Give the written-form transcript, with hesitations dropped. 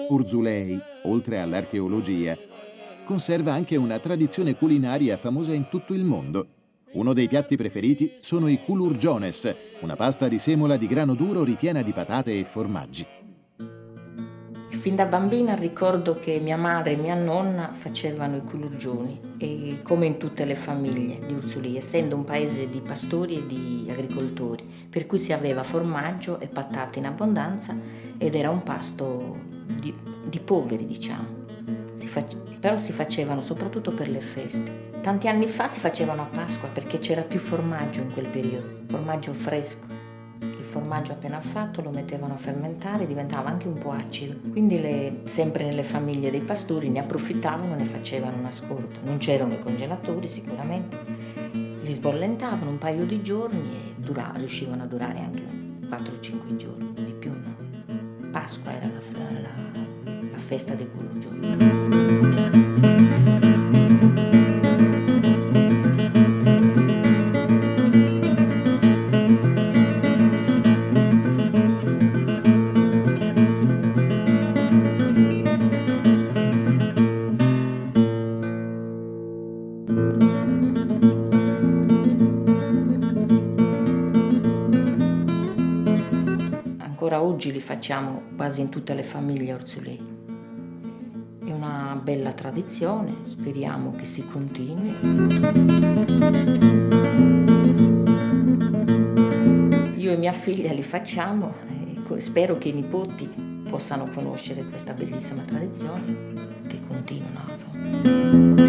Urzulei, oltre all'archeologia, conserva anche una tradizione culinaria famosa in tutto il mondo. Uno dei piatti preferiti sono i culurgiones, una pasta di semola di grano duro ripiena di patate e formaggi. Fin da bambina ricordo che mia madre e mia nonna facevano i culurgioni, e come in tutte le famiglie di Urzulì, essendo un paese di pastori e di agricoltori, per cui si aveva formaggio e patate in abbondanza ed era un pasto di poveri, diciamo. Però si facevano soprattutto per le feste. Tanti anni fa si facevano a Pasqua perché c'era più formaggio in quel periodo, formaggio fresco. Il formaggio appena fatto lo mettevano a fermentare, diventava anche un po' acido. Quindi sempre nelle famiglie dei pastori ne approfittavano e ne facevano una scorta. Non c'erano i congelatori sicuramente, li sbollentavano un paio di giorni e riuscivano a durare anche 4-5 giorni, di più no. Pasqua era la festa dei culurgioni. Ancora oggi li facciamo quasi in tutte le famiglie Urzulei. È una bella tradizione, speriamo che si continui. Io e mia figlia li facciamo e spero che i nipoti possano conoscere questa bellissima tradizione che continua, insomma.